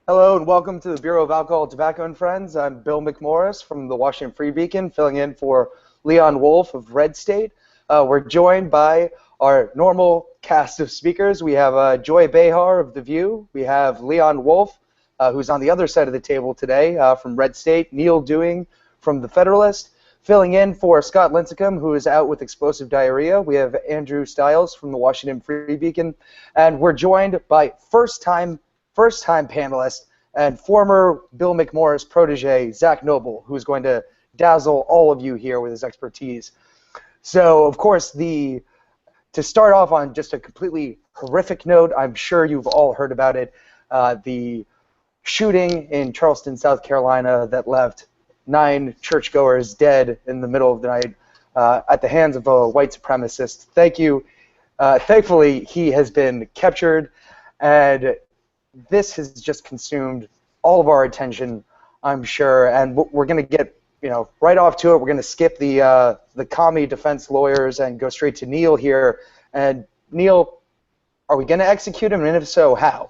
Hello and welcome to the Bureau of Alcohol, Tobacco, and Friends. I'm Bill McMorris from the Washington Free Beacon, filling in for Leon Wolf of RedState. We're joined by our normal cast of speakers. We have Joy Behar of The View. We have Leon Wolf, who's on the other side of the table today from RedState. Neal Dewing from the Federalist. Filling in for Scott Lincicome, who is out with explosive diarrhea. We have Andrew Stiles from the Washington Free Beacon. And we're joined by first-time panelist and former Bill McMorris protege, Zach Noble, who's going to dazzle all of you here with his expertise. So, of course, to start off on just a completely horrific note, I'm sure you've all heard about it, the shooting in Charleston, South Carolina that left 9 churchgoers dead in the middle of the night at the hands of a white supremacist. Thank you. Thankfully, he has been captured, and this has just consumed all of our attention, I'm sure, and we're going to get right off to it. We're going to skip the commie defense lawyers and go straight to Neal here. And Neal, are we going to execute him, and if so, how?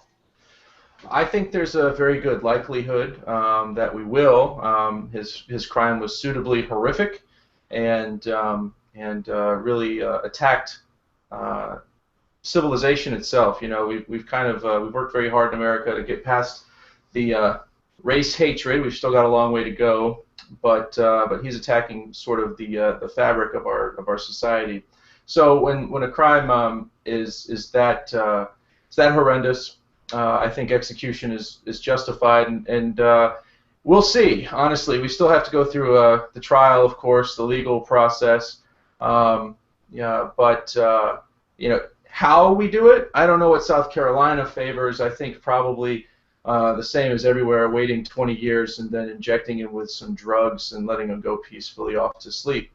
I think there's a very good likelihood that we will. His crime was suitably horrific, and really attacked civilization itself. We've worked very hard in America to get past the race hatred. We've still got a long way to go, but he's attacking sort of the fabric of our society. So when a crime is that horrendous, I think execution is justified, and we'll see. Honestly, we still have to go through the trial, of course, the legal process. But how we do it, I don't know what South Carolina favors. I think probably the same as everywhere, waiting 20 years and then injecting him with some drugs and letting him go peacefully off to sleep,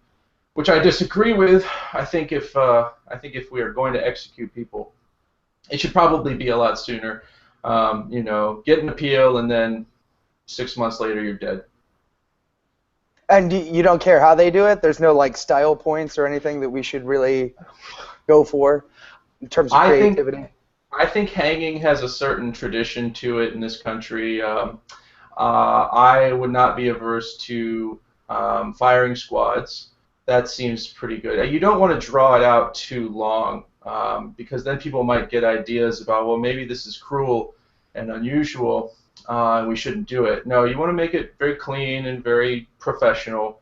which I disagree with. I think if we are going to execute people, it should probably be a lot sooner. Get an appeal, and then 6 months later you're dead. And you don't care how they do it? There's no style points or anything that we should really go for in terms of creativity? I think hanging has a certain tradition to it in this country. I would not be averse to firing squads. That seems pretty good. You don't want to draw it out too long. Because then people might get ideas about, well, maybe this is cruel and unusual, and we shouldn't do it. No, you want to make it very clean and very professional.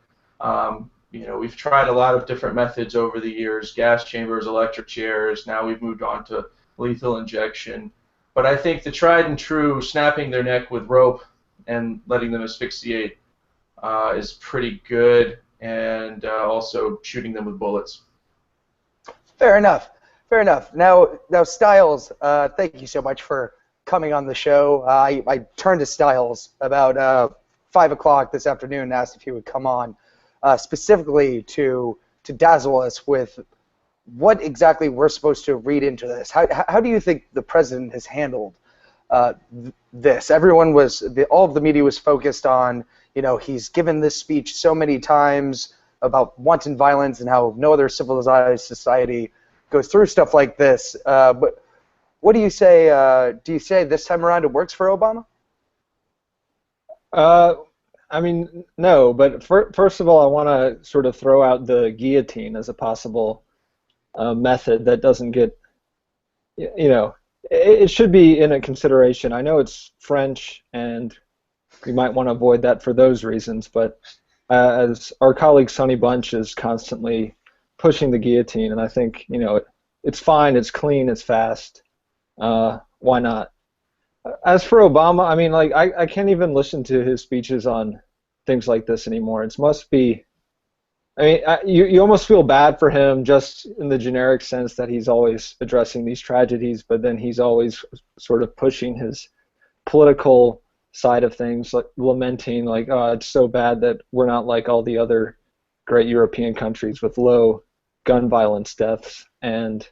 We've tried a lot of different methods over the years: gas chambers, electric chairs. Now we've moved on to lethal injection. But I think the tried and true snapping their neck with rope and letting them asphyxiate is pretty good, and also shooting them with bullets. Fair enough. Fair enough. Now Stiles, thank you so much for coming on the show. I turned to Stiles about 5 o'clock this afternoon and asked if he would come on specifically to dazzle us with what exactly we're supposed to read into this. How do you think the president has handled this? All of the media was focused on, he's given this speech so many times about wanton violence and how no other civilized society goes through stuff like this. But what do you say? Do you say this time around it works for Obama? I mean, no. But first of all, I want to sort of throw out the guillotine as a possible method that doesn't get, it should be in a consideration. I know it's French, and we might want to avoid that for those reasons. But as our colleague Sonny Bunch is constantly pushing the guillotine, and I think it's fine, it's clean, it's fast. Why not? As for Obama, I mean, I can't even listen to his speeches on things like this anymore. It must be. I mean, you almost feel bad for him just in the generic sense that he's always addressing these tragedies, but then he's always sort of pushing his political side of things, like lamenting, oh, it's so bad that we're not like all the other great European countries with low gun violence deaths, and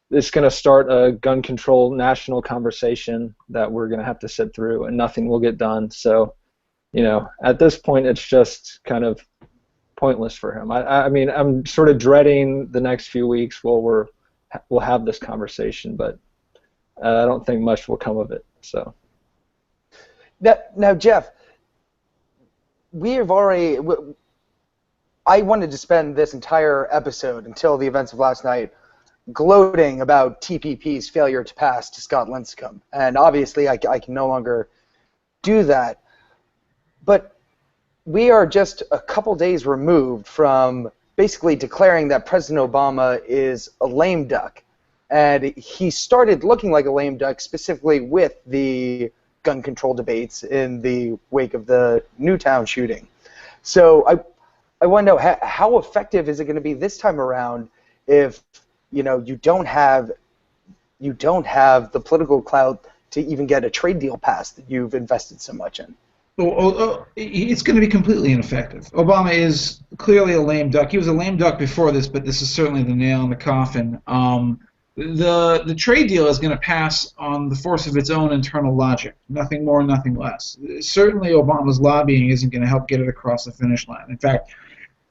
it's going to start a gun control national conversation that we're going to have to sit through, and nothing will get done. So, at this point, it's just kind of pointless for him. I mean, I'm sort of dreading the next few weeks while we'll have this conversation, but I don't think much will come of it. So. Now, Jeff, we have already. I wanted to spend this entire episode until the events of last night gloating about TPP's failure to pass to Scott Lincicome, and obviously I can no longer do that. But we are just a couple days removed from basically declaring that President Obama is a lame duck, and he started looking like a lame duck specifically with the gun control debates in the wake of the Newtown shooting. So I want to know how effective is it going to be this time around if you don't have the political clout to even get a trade deal passed that you've invested so much in. It's going to be completely ineffective. Obama is clearly a lame duck. He was a lame duck before this, but this is certainly the nail in the coffin. The trade deal is going to pass on the force of its own internal logic, nothing more, nothing less. Certainly Obama's lobbying isn't going to help get it across the finish line. In fact,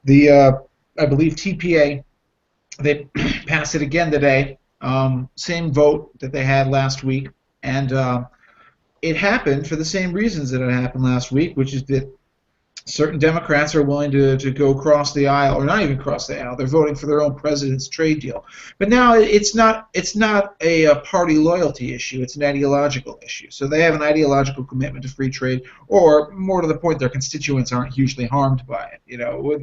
I believe TPA, they passed it again today, same vote that they had last week, and it happened for the same reasons that it happened last week, which is that certain Democrats are willing to go across the aisle, or not even cross the aisle. They're voting for their own president's trade deal. But now it's not a party loyalty issue. It's an ideological issue. So they have an ideological commitment to free trade, or more to the point, their constituents aren't hugely harmed by it. What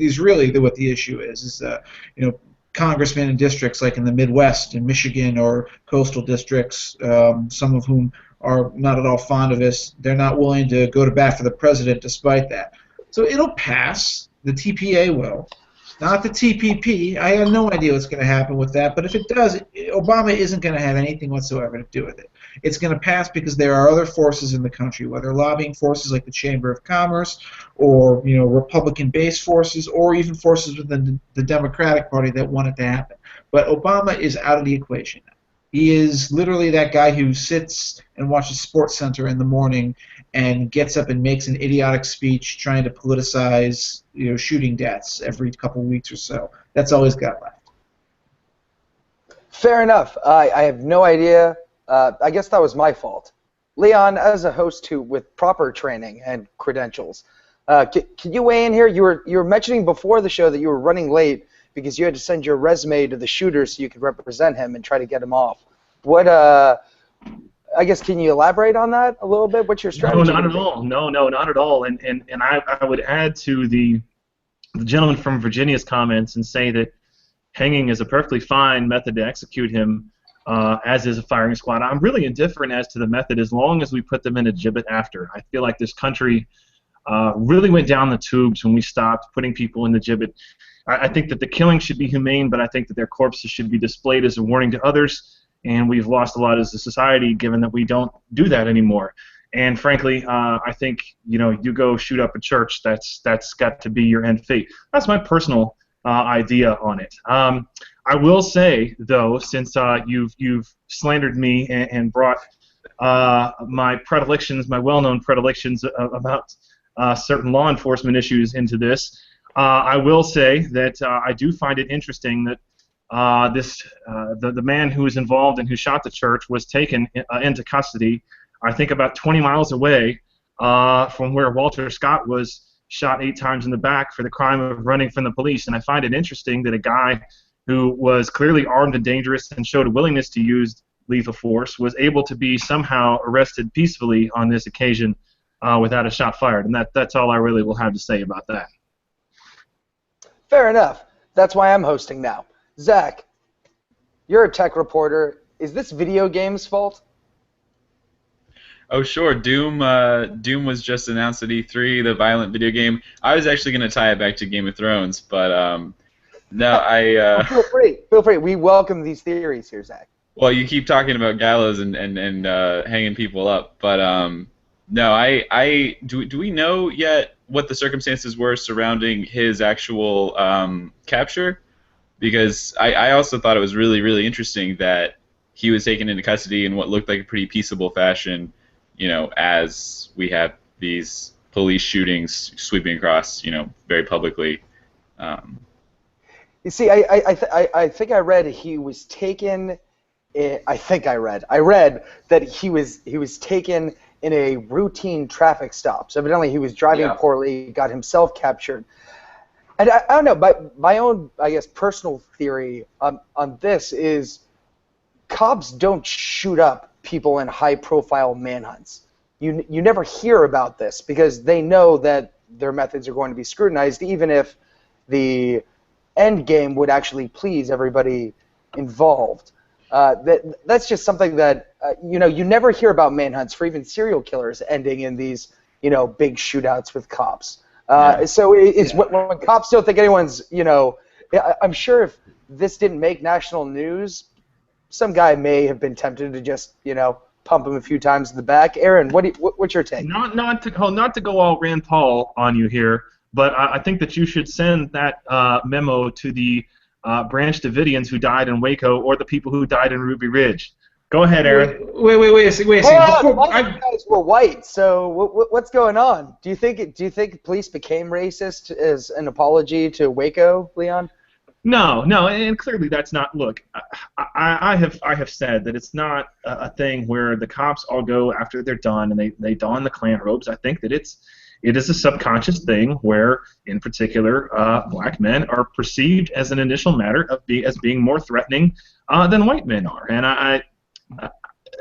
the issue is congressmen in districts like in the Midwest, in Michigan, or coastal districts, some of whom are not at all fond of this. They're not willing to go to bat for the president despite that. So it'll pass. The TPA will. Not the TPP. I have no idea what's going to happen with that, but if it does, Obama isn't going to have anything whatsoever to do with it. It's going to pass because there are other forces in the country, whether lobbying forces like the Chamber of Commerce, or Republican-based forces, or even forces within the Democratic Party that want it to happen. But Obama is out of the equation now. He is literally that guy who sits and watches SportsCenter in the morning and gets up and makes an idiotic speech trying to politicize shooting deaths every couple of weeks or so. That's all he's got left. Fair enough. I have no idea. I guess that was my fault. Leon, as a host with proper training and credentials, can you weigh in here? You were mentioning before the show that you were running late because you had to send your resume to the shooter so you could represent him and try to get him off. What I guess, can you elaborate on that a little bit? What's your strategy? No, not at all. No, not at all. And I would add to the gentleman from Virginia's comments and say that hanging is a perfectly fine method to execute him, as is a firing squad. I'm really indifferent as to the method as long as we put them in a gibbet after. I feel like this country really went down the tubes when we stopped putting people in the gibbet. I think that the killing should be humane, but I think that their corpses should be displayed as a warning to others. And we've lost a lot as a society given that we don't do that anymore. And frankly, I think you go shoot up a church. That's got to be your end fate. That's my personal idea on it. I will say though, since you've slandered me and brought my predilections, my well-known predilections about certain law enforcement issues into this, I will say that I do find it interesting that the man who was involved and who shot the church was taken into custody, I think about 20 miles away from where Walter Scott was shot 8 times in the back for the crime of running from the police. And I find it interesting that a guy who was clearly armed and dangerous and showed a willingness to use lethal force was able to be somehow arrested peacefully on this occasion without a shot fired. And that's all I really will have to say about that. Fair enough. That's why I'm hosting now. Zach, you're a tech reporter. Is this video games' fault? Oh, sure. Doom was just announced at E3, the violent video game. I was actually going to tie it back to Game of Thrones, but no, Feel free. We welcome these theories here, Zach. Well, you keep talking about gallows and hanging people up, but no, do we know yet what the circumstances were surrounding his actual capture? Because I also thought it was really, really interesting that he was taken into custody in what looked like a pretty peaceable fashion, as we have these police shootings sweeping across, very publicly. You see, I think I read he was taken. I read that he was taken in a routine traffic stop. So evidently he was driving poorly, got himself captured. And I don't know, but my own, I guess, personal theory on this is cops don't shoot up people in high-profile manhunts. You never hear about this because they know that their methods are going to be scrutinized, even if the end game would actually please everybody involved. That's just something that you never hear about manhunts for even serial killers ending in these big shootouts with cops. So it's when cops don't think anyone's I'm sure if this didn't make national news, some guy may have been tempted to just pump him a few times in the back. Aaron, what's your take? Not to go all Rand Paul on you here, but I think that you should send that memo to the Branch Davidians who died in Waco or the people who died in Ruby Ridge. Go ahead, Aaron. Wait a second. All the guys were white, so what's going on? Do you think police became racist as an apology to Waco, Leon? No, and clearly that's not. Look, I have said that it's not a thing where the cops all go after they're done and they don the Klan robes. I think that it is a subconscious thing where, in particular, black men are perceived as an initial matter as being more threatening than white men are, and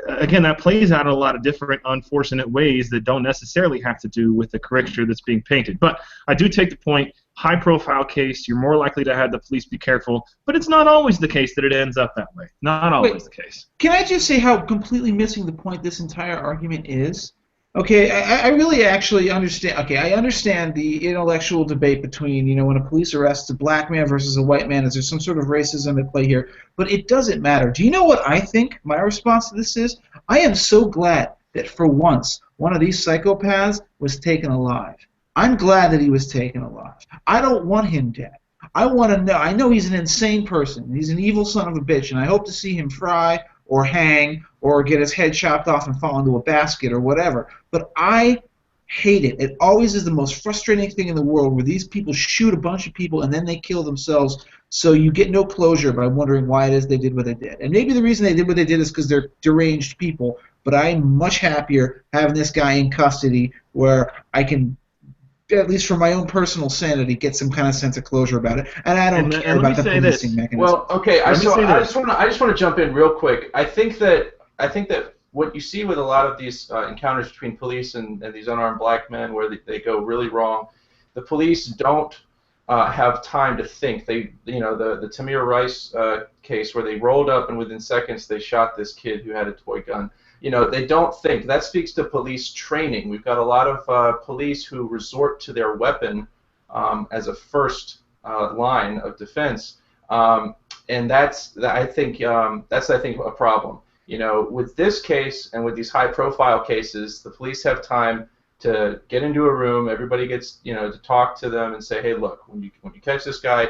again, that plays out in a lot of different unfortunate ways that don't necessarily have to do with the caricature that's being painted. But I do take the point, high-profile case, you're more likely to have the police be careful, but it's not always the case that it ends up that way. Not always the case. Can I just say how completely missing the point this entire argument is? Okay, I really actually understand. Okay, I understand the intellectual debate between, when a police arrests a black man versus a white man, is there some sort of racism at play here? But it doesn't matter. Do you know what I think my response to this is? I am so glad that for once one of these psychopaths was taken alive. I'm glad that he was taken alive. I don't want him dead. I want to know. I know he's an insane person. He's an evil son of a bitch, and I hope to see him fry or hang or get his head chopped off and fall into a basket or whatever. But I hate it. It always is the most frustrating thing in the world where these people shoot a bunch of people and then they kill themselves, so you get no closure by wondering why it is they did what they did. And maybe the reason they did what they did is because they're deranged people, but I'm much happier having this guy in custody where I can, at least for my own personal sanity, get some kind of sense of closure about it, and I don't care about the policing mechanism. Well, okay, I just want to jump in real quick. I think that what you see with a lot of these encounters between police and these unarmed black men, where they go really wrong, the police don't have time to think. The Tamir Rice case where they rolled up and within seconds they shot this kid who had a toy gun. They don't think. That speaks to police training. We've got a lot of police who resort to their weapon as a first line of defense, and that's I think a problem. With this case and with these high-profile cases, the police have time to get into a room. Everybody gets to talk to them and say, hey, look, when you catch this guy,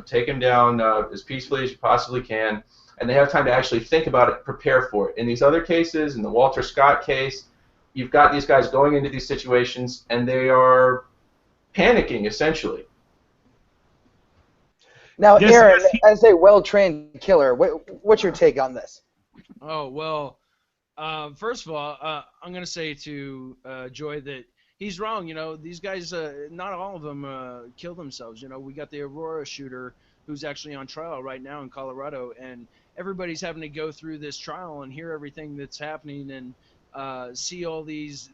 take him down as peacefully as you possibly can. And they have time to actually think about it, prepare for it. In these other cases, in the Walter Scott case, you've got these guys going into these situations, and they are panicking, essentially. Now, Aaron, as a well-trained killer, what's your take on this? Oh, well, first of all, I'm going to say to Joy that he's wrong. These guys, not all of them kill themselves. We got the Aurora shooter who's actually on trial right now in Colorado, and everybody's having to go through this trial and hear everything that's happening and see all these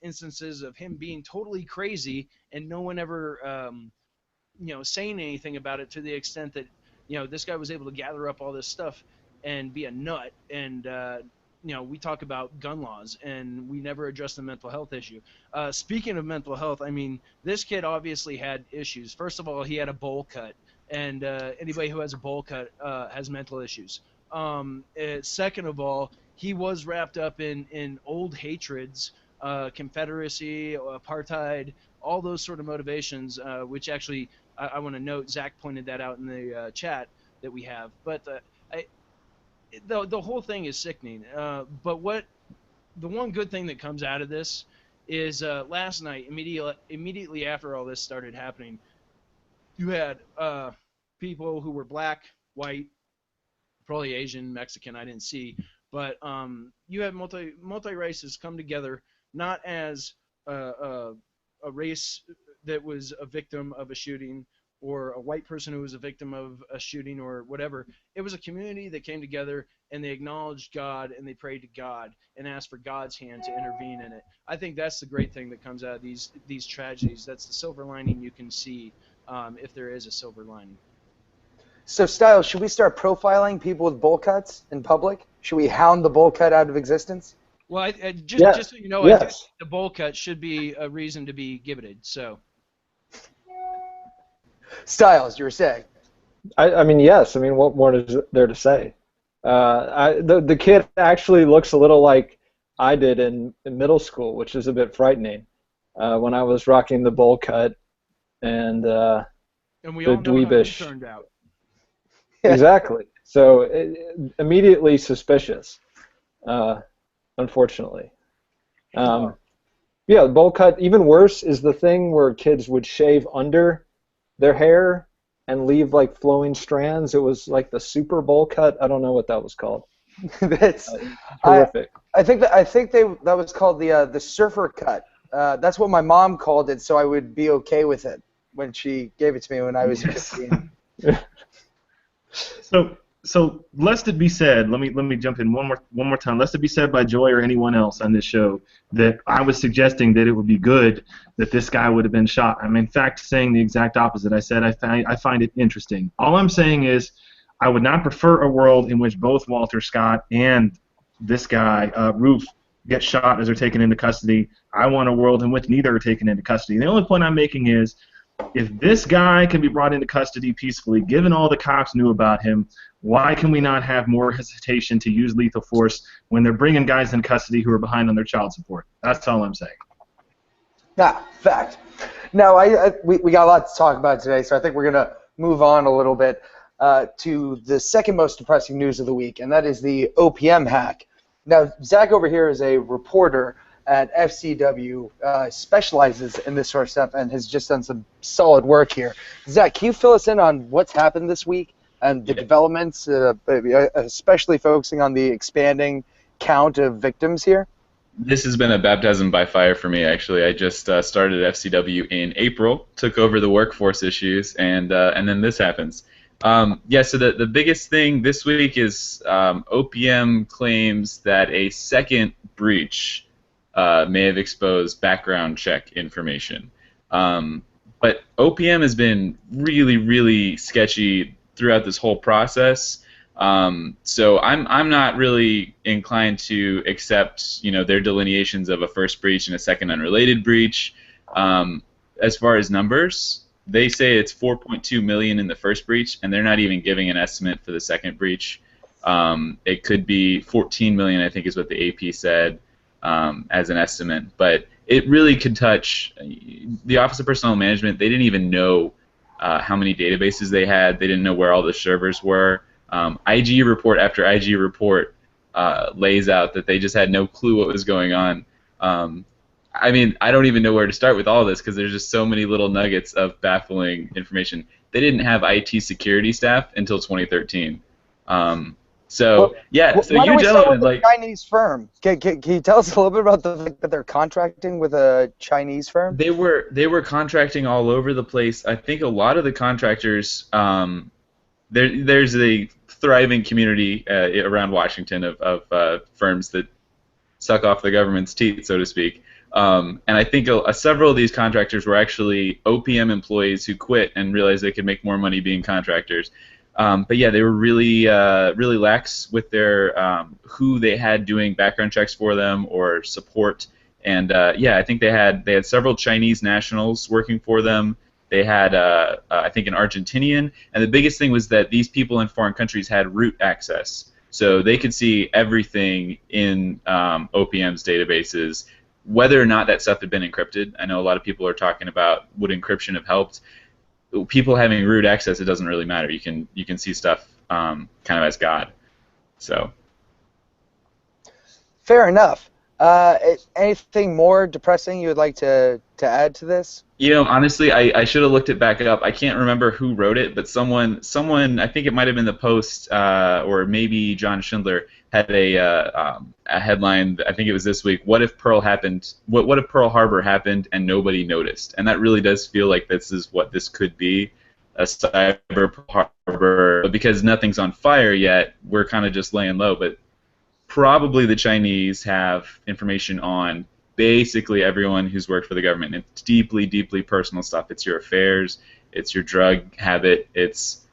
instances of him being totally crazy and no one ever saying anything about it, to the extent that this guy was able to gather up all this stuff and be a nut. And we talk about gun laws and we never address the mental health issue. Speaking of mental health, I mean, this kid obviously had issues. First of all, he had a bowl cut. And anybody who has a bowl cut has mental issues. Second of all, he was wrapped up in old hatreds, Confederacy, apartheid, all those sort of motivations, which actually I want to note, Zach pointed that out in the chat that we have. But the whole thing is sickening. But the one good thing that comes out of this is last night, immediately after all this started happening, you had people who were black, white, probably Asian, Mexican, I didn't see, but you had multi races come together, not as a race that was a victim of a shooting, or a white person who was a victim of a shooting, or whatever. It was a community that came together and they acknowledged God and they prayed to God and asked for God's hand to intervene in it. I think that's the great thing that comes out of these tragedies. That's the silver lining you can see, if there is a silver lining. So, Stiles, should we start profiling people with bowl cuts in public? Should we hound the bowl cut out of existence? Well, just so you know, I think the bowl cut should be a reason to be gibbeted. So, Stiles, you were saying. I mean, yes. I mean, what more is there to say? The kid actually looks a little like I did in middle school, which is a bit frightening. When I was rocking the bowl cut and we the all know dweebish. how it turned out. Exactly. So immediately suspicious, unfortunately. Yeah, the bowl cut. Even worse is the thing where kids would shave under their hair and leave like flowing strands. It was like the super bowl cut. I don't know what that was called. That's horrific. I think that was called the surfer cut. That's what my mom called it, so I would be okay with it when she gave it to me when I was 15. So lest it be said, let me jump in one more time. Lest it be said by Joy or anyone else on this show that I was suggesting that it would be good that this guy would have been shot. I'm in fact saying the exact opposite. I said I find it interesting. All I'm saying is I would not prefer a world in which both Walter Scott and this guy, Roof, get shot as they're taken into custody. I want a world in which neither are taken into custody. The only point I'm making is if this guy can be brought into custody peacefully, given all the cops knew about him, why can we not have more hesitation to use lethal force when they're bringing guys in custody who are behind on their child support? That's all I'm saying. Fact. Now, we got a lot to talk about today, so I think we're going to move on a little bit to the second most depressing news of the week, and that is the OPM hack. Now, Zach over here is a reporter at FCW, specializes in this sort of stuff, and has just done some solid work here. Zach, can you fill us in on what's happened this week and the developments, especially focusing on the expanding count of victims here? This has been a baptism by fire for me, actually. I just started at FCW in April, took over the workforce issues, and then this happens. So the biggest thing this week is OPM claims that a second breach may have exposed background check information. But OPM has been really, really sketchy throughout this whole process. So I'm not really inclined to accept, their delineations of a first breach and a second unrelated breach. As far as numbers, they say it's 4.2 million in the first breach, and they're not even giving an estimate for the second breach. It could be 14 million, I think, is what the AP said as an estimate. But it really could touch the Office of Personnel Management. They didn't even know how many databases they had. They didn't know where all the servers were. IG report after IG report lays out that they just had no clue what was going on. I don't even know where to start with all this because there's just so many little nuggets of baffling information. They didn't have IT security staff until 2013. Why don't we start with the Chinese firm? Can you tell us a little bit about the fact that they're contracting with a Chinese firm? They were contracting all over the place. I think a lot of the contractors, there's a thriving community around Washington of firms that suck off the government's teeth, so to speak. And I think several of these contractors were actually OPM employees who quit and realized they could make more money being contractors. But yeah, they were really lax with their who they had doing background checks for them or support. And I think they had several Chinese nationals working for them. They had I think an Argentinian, and the biggest thing was that these people in foreign countries had root access, so they could see everything in OPM's databases, whether or not that stuff had been encrypted. I know a lot of people are talking about would encryption have helped. People having root access, it doesn't really matter. You can see stuff kind of as God. So. Fair enough. Anything more depressing you would like to add to this? Honestly, I should have looked it back up. I can't remember who wrote it, but someone, I think it might have been the Post or maybe John Schindler. had a headline. I think it was this week. What if Pearl happened? What if Pearl Harbor happened and nobody noticed? And that really does feel like this is what this could be, a cyber Pearl Harbor. But because nothing's on fire yet, we're kind of just laying low. But probably the Chinese have information on basically everyone who's worked for the government. It's deeply, deeply personal stuff. It's your affairs. It's your drug habit. It's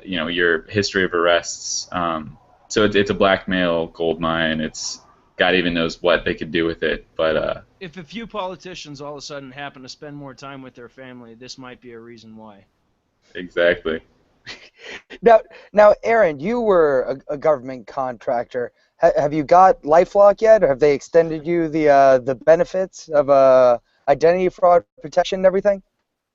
your history of arrests. So it's a blackmail gold mine. It's God even knows what they could do with it. But if a few politicians all of a sudden happen to spend more time with their family, this might be a reason why. Exactly. Now, Aaron, you were a government contractor. Have you got LifeLock yet, or have they extended you the benefits of identity fraud protection and everything?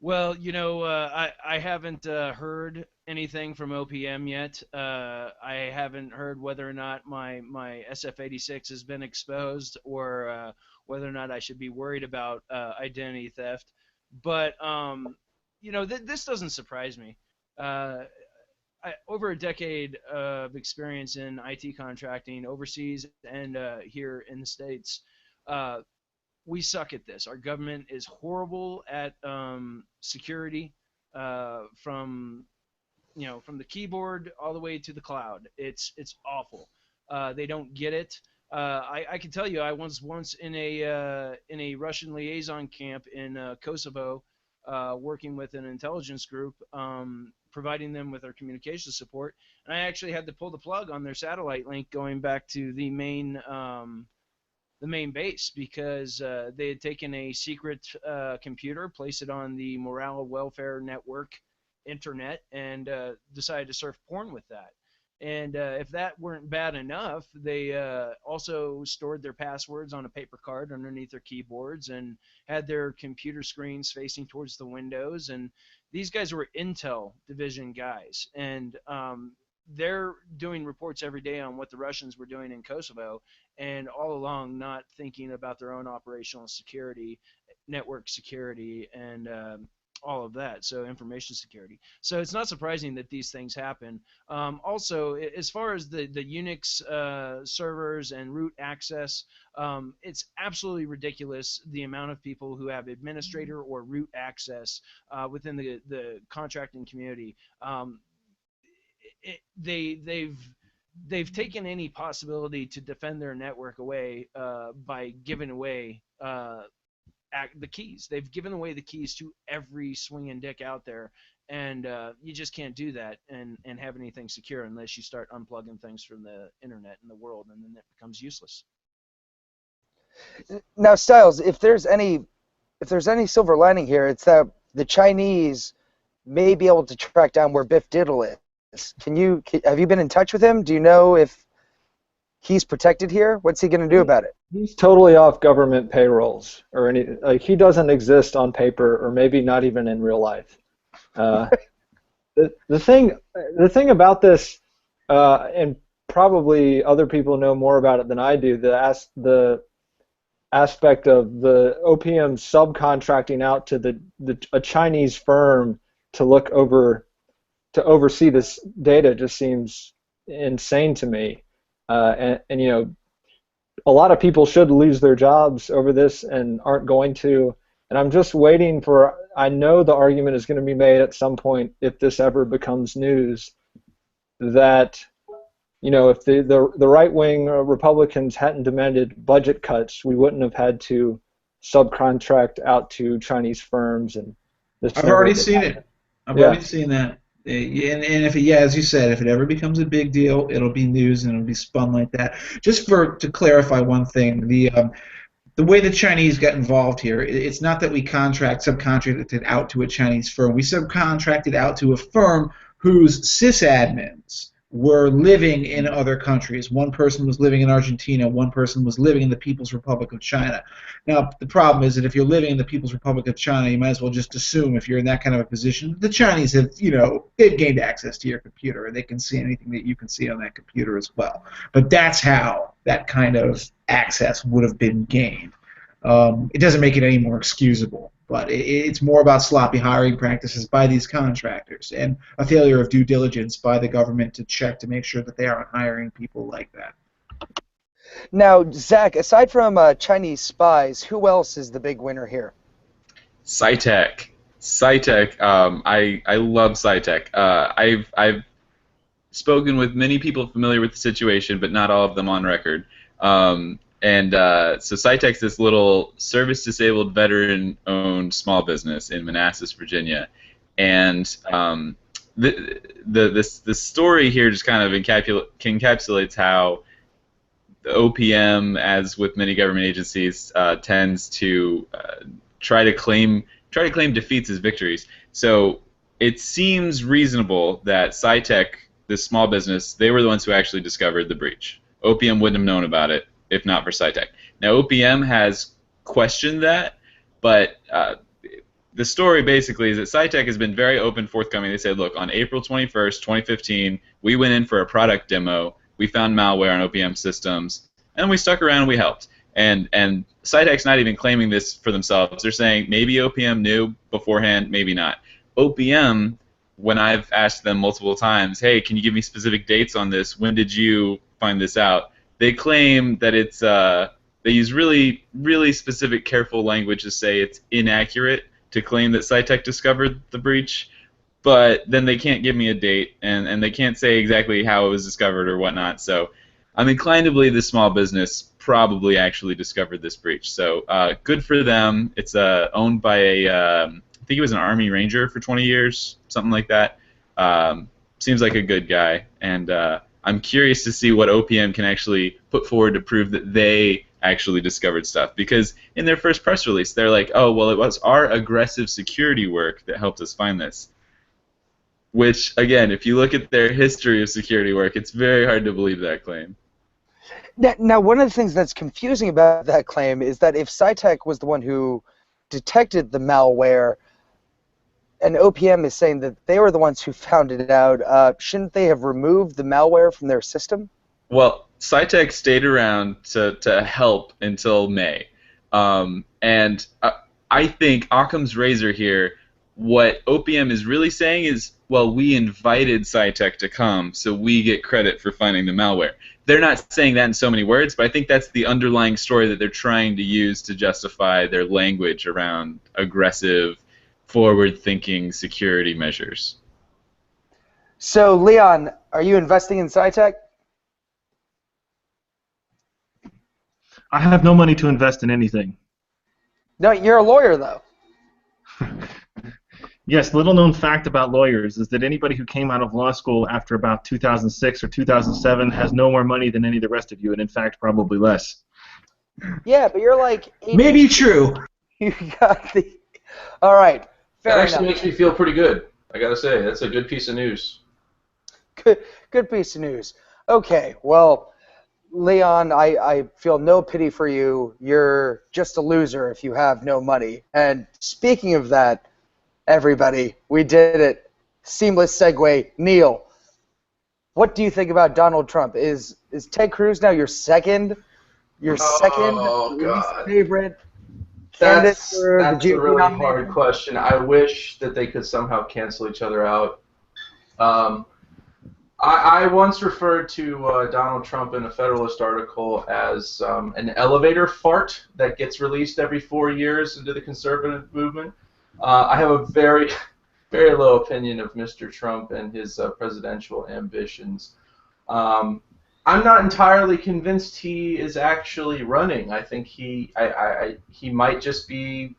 Well, I haven't heard anything from OPM yet. I haven't heard whether or not my SF-86 has been exposed, or whether or not I should be worried about identity theft. But this doesn't surprise me. Over a decade of experience in IT contracting overseas and here in the States, we suck at this. Our government is horrible at security, from the keyboard all the way to the cloud. It's awful. They don't get it. I can tell you, I was once in a Russian liaison camp in Kosovo, working with an intelligence group, providing them with our communication support, and I actually had to pull the plug on their satellite link going back to the main base, because they had taken a secret computer, placed it on the Morale Welfare Network internet, and decided to surf porn with that. And if that weren't bad enough, they also stored their passwords on a paper card underneath their keyboards and had their computer screens facing towards the windows. And these guys were Intel division guys, and they're doing reports every day on what the Russians were doing in Kosovo, and all along not thinking about their own operational security, network security, and all of that, so information security. So it's not surprising that these things happen. Also, as far as the Unix servers and root access, it's absolutely ridiculous the amount of people who have administrator or root access within the contracting community. They've taken any possibility to defend their network away by giving away the keys. They've given away the keys to every swinging dick out there, and you just can't do that and have anything secure unless you start unplugging things from the internet and the world, and then it becomes useless. Now, Stiles, if there's any silver lining here, it's that the Chinese may be able to track down where Biff Diddle is. Have you been in touch with him? Do you know if he's protected here? What's he going to do about it? He's totally off government payrolls, or he doesn't exist on paper, or maybe not even in real life. The thing about this, and probably other people know more about it than I do, the aspect of the OPM subcontracting out to a Chinese firm to oversee this data just seems insane to me. And a lot of people should lose their jobs over this and aren't going to. And I'm just waiting I know the argument is going to be made at some point, if this ever becomes news, that if the right-wing Republicans hadn't demanded budget cuts, we wouldn't have had to subcontract out to Chinese firms. And I've already seen it. I've already seen that. And if as you said, if it ever becomes a big deal, it'll be news and it'll be spun like that. Just to clarify one thing, the way the Chinese got involved here, it's not that we subcontracted out to a Chinese firm. We subcontracted out to a firm whose sysadmins were living in other countries. One person was living in Argentina, one person was living in the People's Republic of China. Now, the problem is that if you're living in the People's Republic of China, you might as well just assume, if you're in that kind of a position, the Chinese have, they've gained access to your computer, and they can see anything that you can see on that computer as well. But that's how that kind of access would have been gained. It doesn't make it any more excusable, but it's more about sloppy hiring practices by these contractors and a failure of due diligence by the government to check to make sure that they aren't hiring people like that. Now, Zach, aside from Chinese spies, who else is the big winner here? SciTech. SciTech. I love SciTech. I've spoken with many people familiar with the situation, but not all of them on record. So SciTech's this little service-disabled veteran-owned small business in Manassas, Virginia, and the story here just kind of encapsulates how the OPM, as with many government agencies, tends to try to claim defeats as victories. So it seems reasonable that SciTech, this small business, they were the ones who actually discovered the breach. OPM wouldn't have known about it if not for SciTech. Now, OPM has questioned that, but the story basically is that SciTech has been very open, forthcoming. They said, look, on April 21st, 2015, we went in for a product demo. We found malware on OPM systems, and we stuck around and we helped. And SciTech's not even claiming this for themselves. They're saying maybe OPM knew beforehand, maybe not. OPM, when I've asked them multiple times, hey, can you give me specific dates on this? When did you find this out? They claim that it's they use really, really specific, careful language to say it's inaccurate to claim that SciTech discovered the breach, but then they can't give me a date, and they can't say exactly how it was discovered or whatnot. So I'm inclined to believe this small business probably actually discovered this breach. So good for them. It's owned by I think he was an Army Ranger for 20 years, something like that. Seems like a good guy, and I'm curious to see what OPM can actually put forward to prove that they actually discovered stuff. Because in their first press release, they're like, oh, well, it was our aggressive security work that helped us find this. Which, again, if you look at their history of security work, it's very hard to believe that claim. Now, one of the things that's confusing about that claim is that if SciTech was the one who detected the malware, and OPM is saying that they were the ones who found it out, shouldn't they have removed the malware from their system? Well, SciTech stayed around to help until May. And I think Occam's razor here, what OPM is really saying is, well, we invited SciTech to come, so we get credit for finding the malware. They're not saying that in so many words, but I think that's the underlying story that they're trying to use to justify their language around aggressive, forward-thinking security measures. So, Leon, are you investing in SciTech? I have no money to invest in anything. No, you're a lawyer, though. Yes, little-known fact about lawyers is that anybody who came out of law school after about 2006 or 2007 has no more money than any of the rest of you, and in fact, probably less. Yeah, but you're like... Maybe true. You got the... All right, fair That enough. actually makes me feel pretty good, I gotta say. That's a good piece of news. Good piece of news. Okay, well, Leon, I feel no pity for you. You're just a loser if you have no money. And speaking of that, everybody, we did it. Seamless segue. Neal, what do you think about Donald Trump? Is Ted Cruz now your second least favorite candidate for the That's GOP a really nomination? hard question. I wish that they could somehow cancel each other out. I once referred to Donald Trump in a Federalist article as an elevator fart that gets released every 4 years into the conservative movement. I have a very, very low opinion of Mr. Trump and his presidential ambitions. I'm not entirely convinced he is actually running. I think he might just be,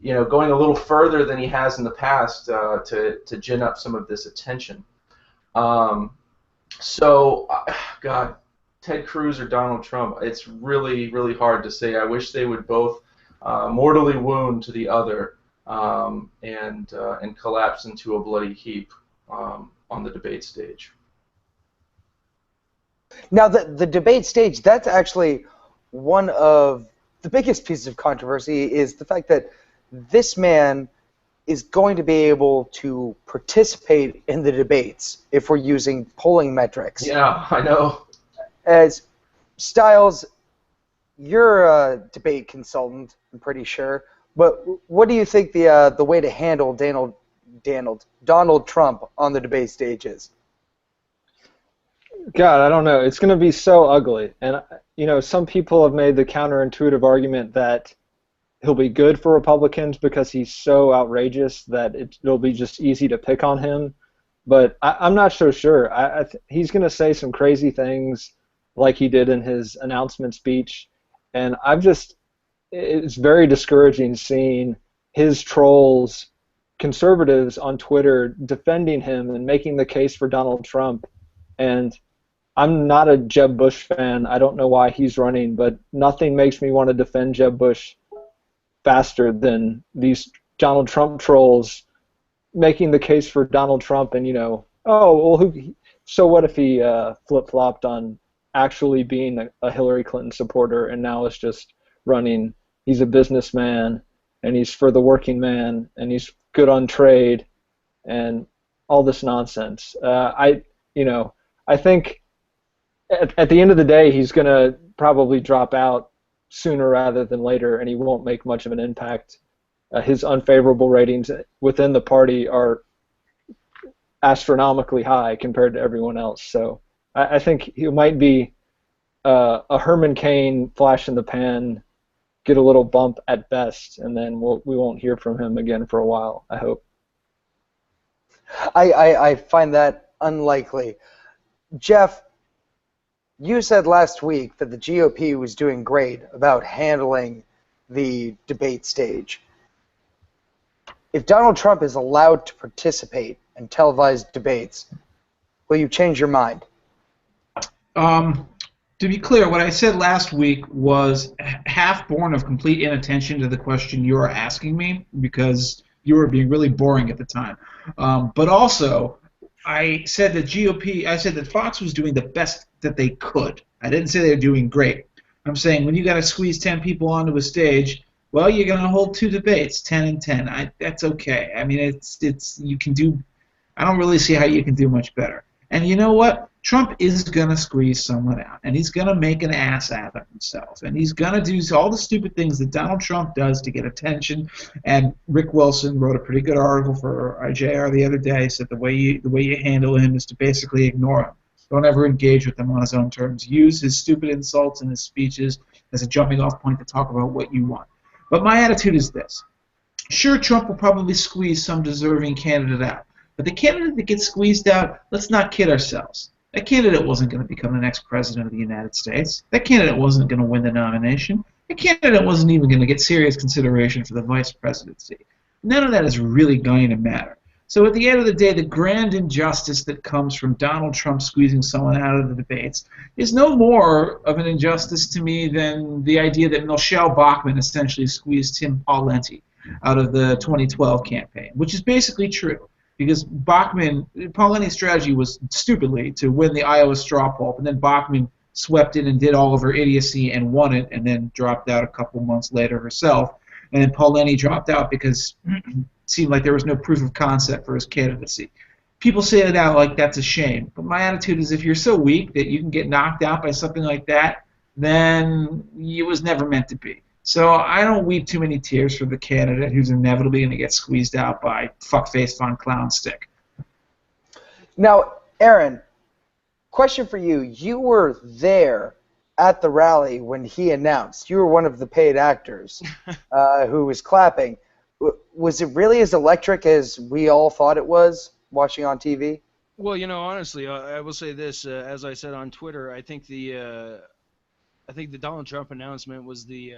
going a little further than he has in the past to gin up some of this attention. God, Ted Cruz or Donald Trump, it's really, really hard to say. I wish they would both mortally wound to the other and collapse into a bloody heap on the debate stage. Now, the debate stage, that's actually one of the biggest pieces of controversy, is the fact that this man is going to be able to participate in the debates if we're using polling metrics. Yeah, I know. As Stiles, you're a debate consultant, I'm pretty sure, but what do you think the way to handle Donald Trump on the debate stage is? God, I don't know. It's going to be so ugly, and some people have made the counterintuitive argument that he'll be good for Republicans because he's so outrageous that it'll be just easy to pick on him. But I'm not so sure. He's going to say some crazy things like he did in his announcement speech, and it's very discouraging seeing his trolls, conservatives on Twitter, defending him and making the case for Donald Trump. And I'm not a Jeb Bush fan. I don't know why he's running, but nothing makes me want to defend Jeb Bush faster than these Donald Trump trolls making the case for Donald Trump. And so what if he flip-flopped on actually being a Hillary Clinton supporter, and now is just running? He's a businessman, and he's for the working man, and he's good on trade, and all this nonsense. I think at the end of the day, he's going to probably drop out sooner rather than later, and he won't make much of an impact. His unfavorable ratings within the party are astronomically high compared to everyone else. So I think he might be a Herman Cain flash in the pan, get a little bump at best, and then we won't hear from him again for a while, I hope. I find that unlikely. Jeff, you said last week that the GOP was doing great about handling the debate stage. If Donald Trump is allowed to participate in televised debates, will you change your mind? To be clear, what I said last week was half born of complete inattention to the question you are asking me, because you were being really boring at the time. But also, I said that Fox was doing the best that they could. I didn't say they were doing great. I'm saying when you got to squeeze 10 people onto a stage, well, you're going to hold 2 debates, 10 and 10. That's okay. I mean, you can do. I don't really see how you can do much better. And you know what? Trump is going to squeeze someone out, and he's going to make an ass out of himself, and he's going to do all the stupid things that Donald Trump does to get attention. And Rick Wilson wrote a pretty good article for IJR the other day. Said the way you handle him is to basically ignore him. Don't ever engage with him on his own terms. Use his stupid insults and his speeches as a jumping-off point to talk about what you want. But my attitude is this. Sure, Trump will probably squeeze some deserving candidate out. But the candidate that gets squeezed out, let's not kid ourselves. That candidate wasn't going to become the next president of the United States. That candidate wasn't going to win the nomination. That candidate wasn't even going to get serious consideration for the vice presidency. None of that is really going to matter. So at the end of the day, the grand injustice that comes from Donald Trump squeezing someone out of the debates is no more of an injustice to me than the idea that Michelle Bachmann essentially squeezed Tim Pawlenty out of the 2012 campaign, which is basically true. Because Pawlenty's strategy was stupidly to win the Iowa straw poll, and then Bachmann swept in and did all of her idiocy and won it, and then dropped out a couple months later herself. And then Pawlenty dropped out because it seemed like there was no proof of concept for his candidacy. People say it now like that's a shame, but my attitude is if you're so weak that you can get knocked out by something like that, then it was never meant to be. So I don't weep too many tears for the candidate who's inevitably going to get squeezed out by fuckface Von Clownstick. Now, Aaron, question for you. You were there at the rally when he announced. You were one of the paid actors who was clapping. Was it really as electric as we all thought it was watching on TV? Well, honestly, I will say this. As I said on Twitter, I think the Donald Trump announcement was the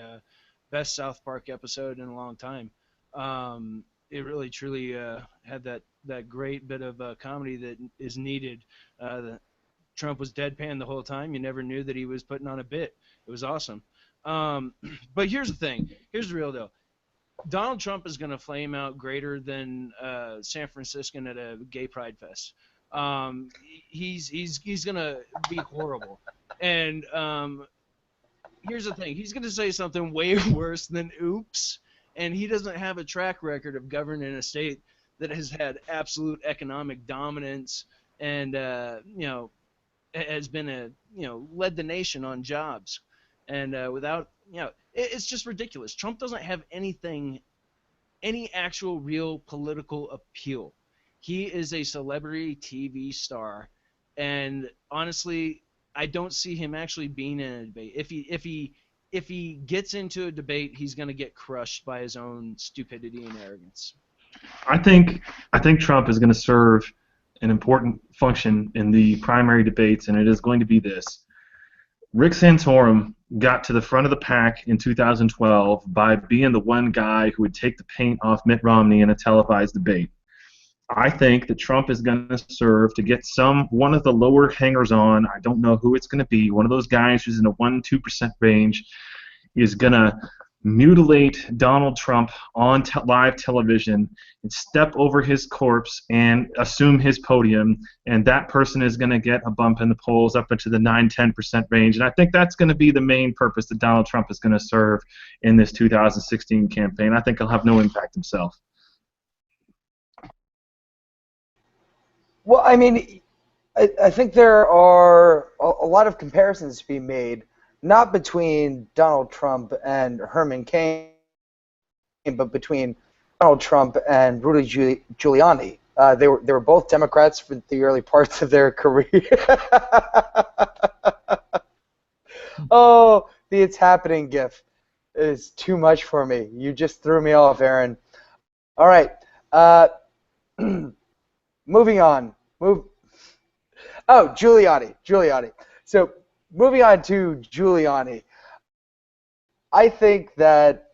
best South Park episode in a long time. It really, truly had that great bit of comedy that is needed. Trump was deadpan the whole time. You never knew that he was putting on a bit. It was awesome. But here's the thing. Here's the real deal. Donald Trump is going to flame out greater than San Franciscan at a gay pride fest. He's going to be horrible. And here's the thing. He's going to say something way worse than oops, and he doesn't have a track record of governing a state that has had absolute economic dominance and, has been led the nation on jobs. And without, it's just ridiculous. Trump doesn't have any actual real political appeal. He is a celebrity TV star, and honestly, I don't see him actually being in a debate. If he gets into a debate, he's going to get crushed by his own stupidity and arrogance. I think Trump is going to serve an important function in the primary debates, and it is going to be this. Rick Santorum got to the front of the pack in 2012 by being the one guy who would take the paint off Mitt Romney in a televised debate. I think that Trump is going to serve to get one of the lower hangers-on, I don't know who it's going to be, one of those guys who's in the 1-2% range, is going to mutilate Donald Trump on live television and step over his corpse and assume his podium, and that person is going to get a bump in the polls up into the 9-10% range. And I think that's going to be the main purpose that Donald Trump is going to serve in this 2016 campaign. I think he'll have no impact himself. Well, I mean, I think there are a lot of comparisons to be made, not between Donald Trump and Herman Cain, but between Donald Trump and Rudy Giuliani. They were both Democrats for the early parts of their career. Oh, the "It's Happening" gif is too much for me. You just threw me off, Aaron. All right. Moving on. Giuliani. So moving on to Giuliani. I think that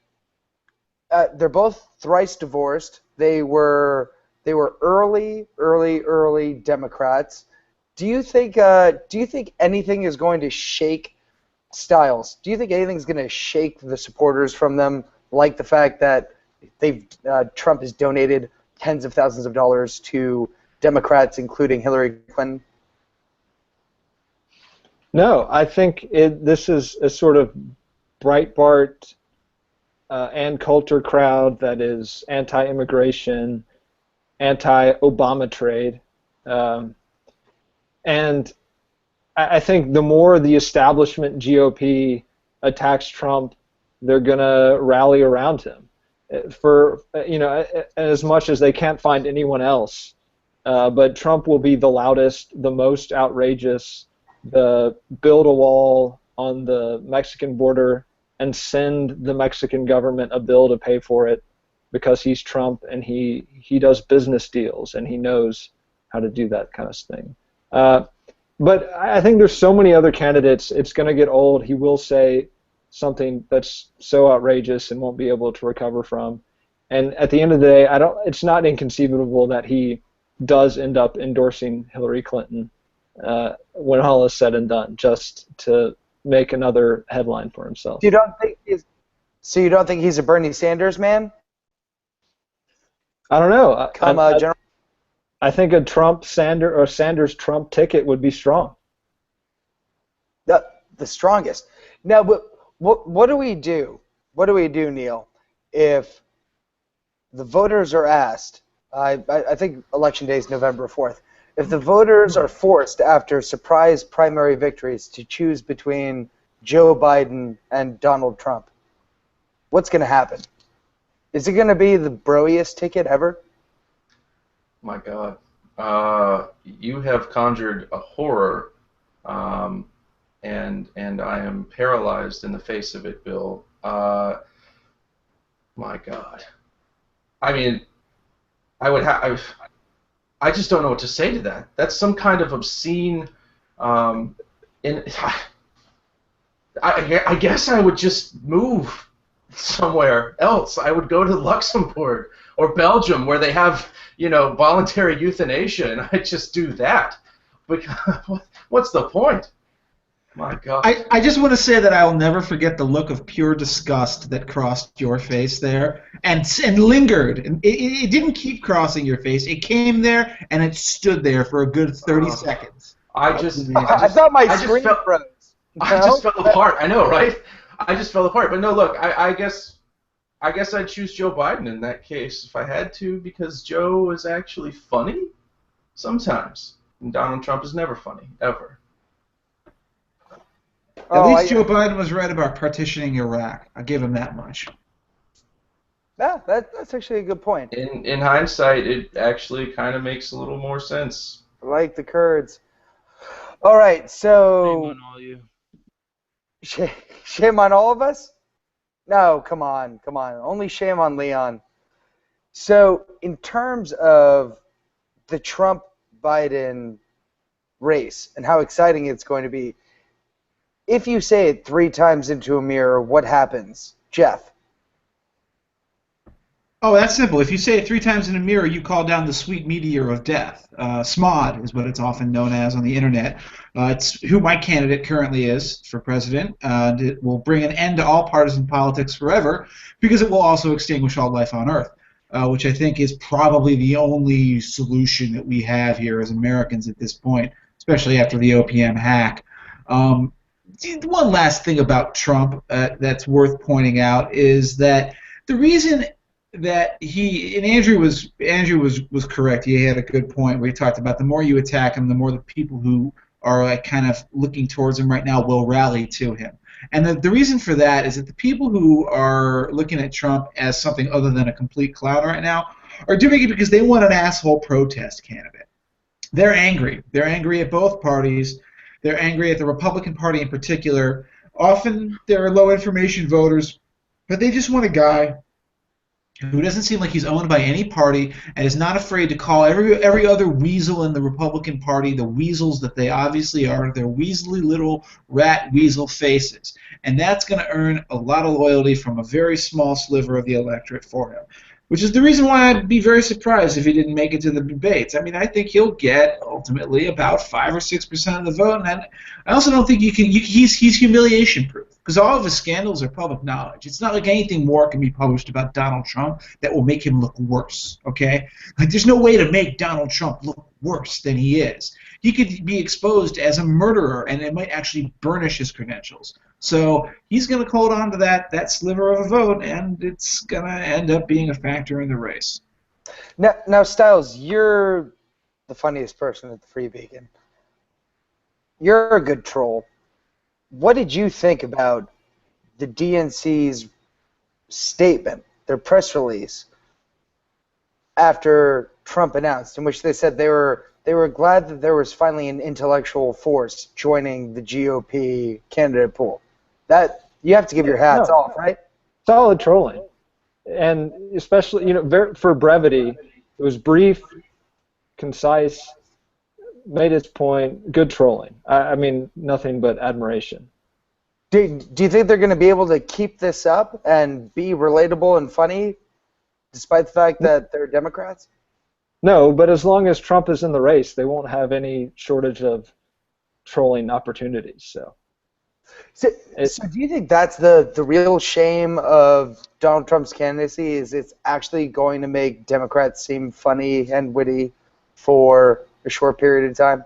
they're both thrice divorced. They were early Democrats. Do you think anything is going to shake Stiles? Do you think anything's going to shake the supporters from them, like the fact that Trump has donated tens of thousands of dollars to Democrats, including Hillary Clinton? No, I think this is a sort of Breitbart and Coulter crowd that is anti-immigration, anti-Obama trade. And I think the more the establishment GOP attacks Trump, they're going to rally around him. As much as they can't find anyone else. But Trump will be the loudest, the most outrageous, build a wall on the Mexican border and send the Mexican government a bill to pay for it because he's Trump and he does business deals and he knows how to do that kind of thing. But I think there's so many other candidates, it's going to get old. He will say something that's so outrageous and won't be able to recover from. And at the end of the day, it's not inconceivable that he does end up endorsing Hillary Clinton when all is said and done, just to make another headline for himself. You don't think he's a Bernie Sanders man? I don't know. General. I think a Sanders-Trump ticket would be strong. The strongest. Now, what do we do? What do we do, Neal, if the voters are asked? I think Election Day is November 4th. If the voters are forced after surprise primary victories to choose between Joe Biden and Donald Trump, what's going to happen? Is it going to be the broiest ticket ever? My God. You have conjured a horror, and I am paralyzed in the face of it, Bill. My God. I mean, I just don't know what to say to that. That's some kind of obscene. I guess I would just move somewhere else. I would go to Luxembourg or Belgium where they have, voluntary euthanasia, and I'd just do that. But what's the point? My God. I just want to say that I'll never forget the look of pure disgust that crossed your face there and lingered. It didn't keep crossing your face. It came there and it stood there for a good 30 seconds. I thought my screen froze. I just fell apart. I know, right? I just fell apart. But no, look, I guess I'd choose Joe Biden in that case if I had to, because Joe is actually funny sometimes, and Donald Trump is never funny, ever. At least Joe Biden was right about partitioning Iraq. I'll give him that much. Yeah, that's actually a good point. In hindsight, it actually kind of makes a little more sense. Like the Kurds. All right, Shame so on all you. shame on all of us? No, come on. Only shame on Leon. So, in terms of the Trump-Biden race and how exciting it's going to be, if you say it 3 times into a mirror, what happens? Jeff? Oh, that's simple. If you say it 3 times in a mirror, you call down the sweet meteor of death. SMOD is what it's often known as on the internet. It's who my candidate currently is for president. It will bring an end to all partisan politics forever because it will also extinguish all life on Earth, which I think is probably the only solution that we have here as Americans at this point, especially after the OPM hack. One last thing about Trump that's worth pointing out is that the reason that Andrew was correct. He had a good point where he talked about the more you attack him, the more the people who are like kind of looking towards him right now will rally to him. And the reason for that is that the people who are looking at Trump as something other than a complete clown right now are doing it because they want an asshole protest candidate. They're angry. They're angry at both parties. They're angry at the Republican Party in particular. Often they're low information voters, but they just want a guy who doesn't seem like he's owned by any party and is not afraid to call every other weasel in the Republican Party the weasels that they obviously are. They're weaselly little rat weasel faces. And that's going to earn a lot of loyalty from a very small sliver of the electorate for him, which is the reason why I'd be very surprised if he didn't make it to the debates. I mean, I think he'll get ultimately about 5 or 6% of the vote, and I also don't think he's humiliation proof because all of his scandals are public knowledge. It's not like anything more can be published about Donald Trump that will make him look worse. Okay, like there's no way to make Donald Trump look worse than he is. He could be exposed as a murderer, and it might actually burnish his credentials. So he's going to hold on to that sliver of a vote, and it's going to end up being a factor in the race. Now, Stiles, you're the funniest person at the Free Beacon. You're a good troll. What did you think about the DNC's statement, their press release, after Trump announced, in which they said they were glad that there was finally an intellectual force joining the GOP candidate pool? That you have to give your hats off, right? Solid trolling, and especially for brevity, it was brief, concise, made its point. Good trolling. I mean, nothing but admiration. Do you think they're going to be able to keep this up and be relatable and funny, despite the fact that they're Democrats? No, but as long as Trump is in the race, they won't have any shortage of trolling opportunities. So do you think that's the real shame of Donald Trump's candidacy, is it's actually going to make Democrats seem funny and witty for a short period of time?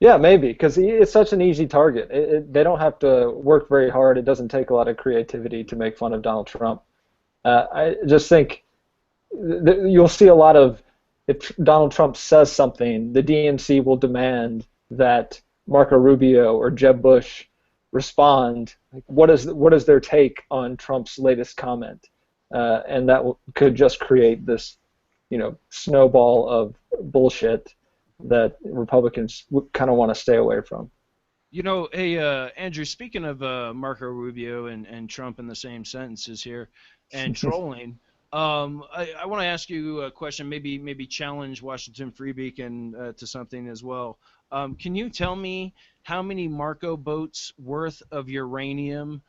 Yeah, maybe, because it's such an easy target. They don't have to work very hard. It doesn't take a lot of creativity to make fun of Donald Trump. I just think you'll see a lot of, if Donald Trump says something, the DNC will demand that Marco Rubio or Jeb Bush respond. Like, what is their take on Trump's latest comment? And that could just create this, snowball of bullshit that Republicans kind of want to stay away from. Hey, Andrew, speaking of Marco Rubio and Trump in the same sentences here, and trolling, I want to ask you a question, maybe challenge Washington Free Beacon to something as well. Can you tell me how many Marco boats worth of uranium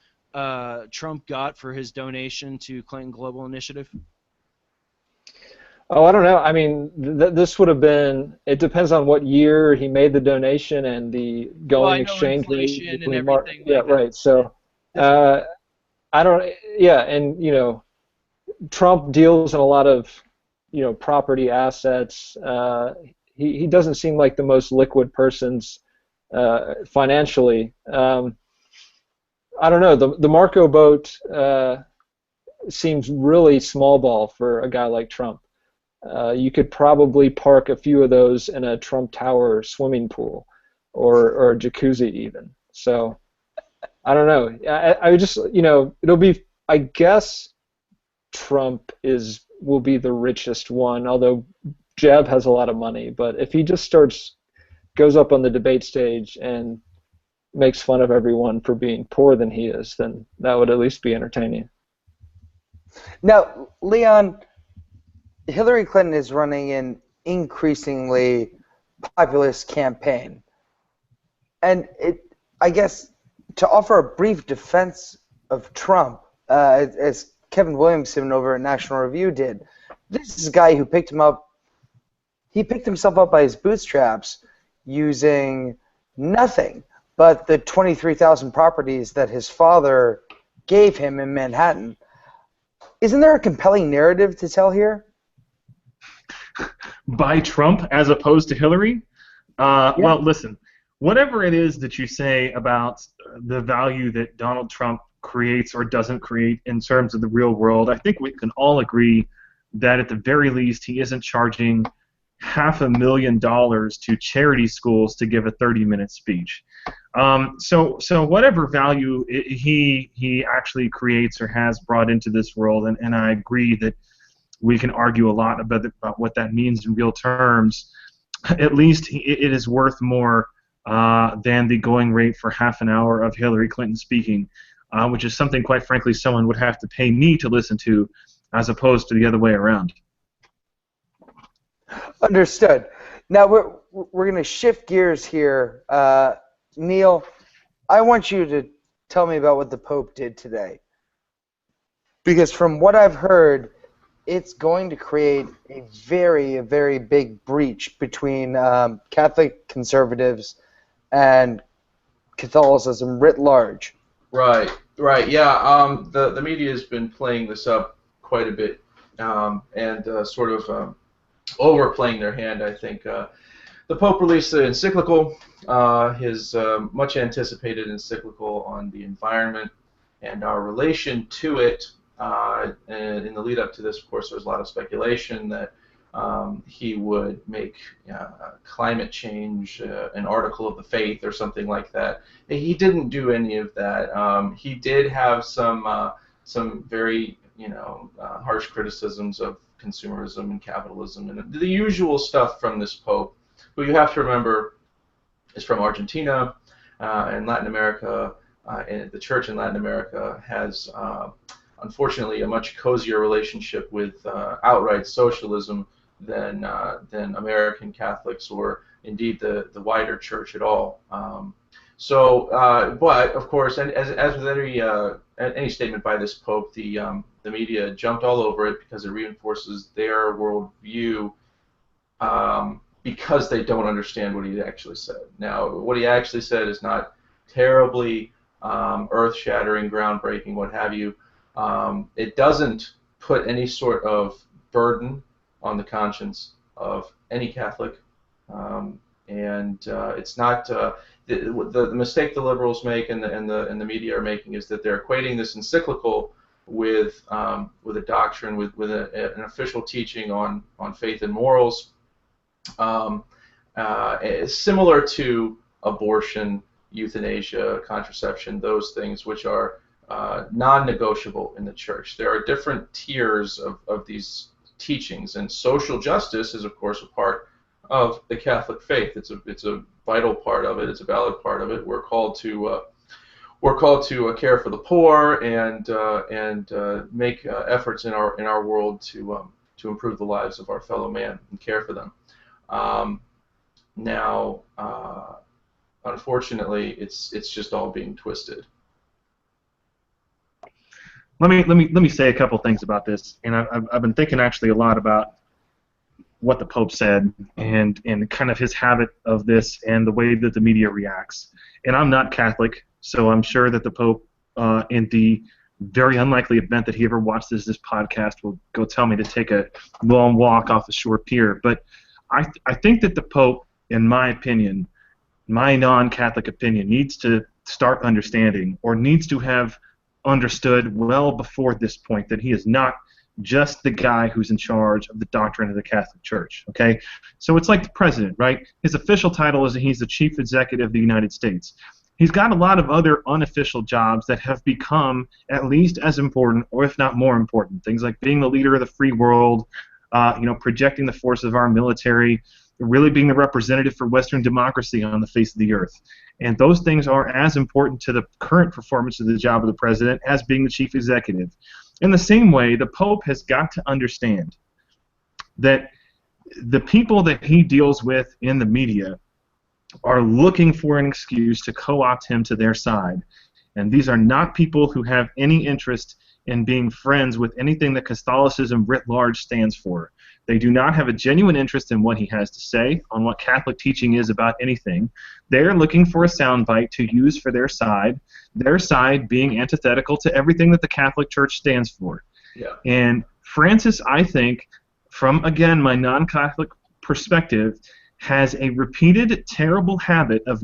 Trump got for his donation to Clinton Global Initiative? Oh, I don't know. I mean, this would have been. It depends on what year he made the donation and the going exchange rate between yeah, right. So, I don't. Yeah, and Trump deals in a lot of property assets. He doesn't seem like the most liquid persons financially. I don't know. The Marco boat seems really small ball for a guy like Trump. You could probably park a few of those in a Trump Tower swimming pool or a jacuzzi even. So I don't know. I just, it'll be, I guess Trump will be the richest one, although Jeb has a lot of money. But if he just starts goes up on the debate stage and makes fun of everyone for being poorer than he is, then that would at least be entertaining. Now, Leon, Hillary Clinton is running an increasingly populist campaign. And I guess to offer a brief defense of Trump, as Kevin Williamson over at National Review did, this is a guy who picked himself up by his bootstraps using nothing but the 23,000 properties that his father gave him in Manhattan. Isn't there a compelling narrative to tell here? By Trump as opposed to Hillary? Yeah. Well, listen, whatever it is that you say about the value that Donald Trump creates or doesn't create in terms of the real world, I think we can all agree that at the very least he isn't charging $500,000 to charity schools to give a 30-minute speech. So whatever value he actually creates or has brought into this world, and I agree that we can argue a lot about what that means in real terms, at least it is worth more than the going rate for half an hour of Hillary Clinton speaking, which is something, quite frankly, someone would have to pay me to listen to as opposed to the other way around. Understood. Now we're going to shift gears here. Neal, I want you to tell me about what the Pope did today. Because from what I've heard, it's going to create a very big breach between Catholic conservatives and Catholicism writ large. Right. Yeah. The media has been playing this up quite a bit and sort of overplaying their hand, I think. The Pope released an encyclical, his much anticipated encyclical on the environment and our relation to it. And in the lead up to this, of course, there was a lot of speculation that he would make climate change an article of the faith or something like that. He didn't do any of that. He did have some very harsh criticisms of consumerism and capitalism and the usual stuff from this Pope, who you have to remember is from Argentina and Latin America, and the church in Latin America has unfortunately a much cozier relationship with outright socialism than American Catholics or indeed the wider church at all. But of course, and as with any statement by this Pope, the media jumped all over it because it reinforces their worldview because they don't understand what he actually said. Now, what he actually said is not terribly earth-shattering, groundbreaking, what have you. It doesn't put any sort of burden on the conscience of any Catholic, and it's not the mistake the liberals make and the media are making is that they're equating this encyclical with a doctrine, with an official teaching on faith and morals, similar to abortion, euthanasia, contraception, those things which are non-negotiable in the church. There are different tiers of these teachings, and social justice is, of course, a part of the Catholic faith. It's a vital part of it. It's a valid part of it. We're called to care for the poor and make efforts in our world to improve the lives of our fellow man and care for them. Now, unfortunately, it's just all being twisted. Let me say a couple things about this, and I've been thinking actually a lot about what the Pope said and kind of his habit of this and the way that the media reacts. And I'm not Catholic, so I'm sure that the Pope, in the very unlikely event that he ever watches this podcast, will go tell me to take a long walk off the shore pier. But I think that the Pope, in my opinion, my non-Catholic opinion, needs to start understanding, or needs to have understood well before this point, that he is not just the guy who's in charge of the doctrine of the Catholic Church. Okay, so it's like the president, right? His official title is that he's the chief executive of the United States. He's got a lot of other unofficial jobs that have become at least as important, or if not more important. Things like being the leader of the free world, projecting the force of our military, really being the representative for Western democracy on the face of the earth. And those things are as important to the current performance of the job of the president as being the chief executive. In the same way, the Pope has got to understand that the people that he deals with in the media are looking for an excuse to co-opt him to their side. And these are not people who have any interest in being friends with anything that Catholicism writ large stands for. They do not have a genuine interest in what he has to say, on what Catholic teaching is about anything. They're looking for a soundbite to use for their side being antithetical to everything that the Catholic Church stands for. Yeah. And Francis, I think, from, again, my non-Catholic perspective, has a repeated terrible habit of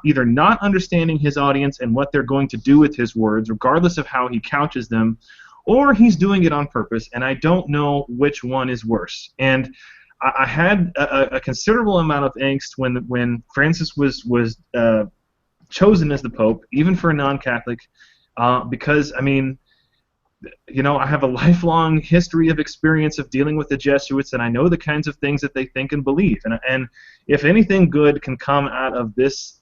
either not understanding his audience and what they're going to do with his words, regardless of how he couches them, or he's doing it on purpose, and I don't know which one is worse. And I had a considerable amount of angst when Francis was chosen as the Pope, even for a non-Catholic, because, I mean, you know, I have a lifelong history of experience of dealing with the Jesuits, and I know the kinds of things that they think and believe. And if anything good can come out of this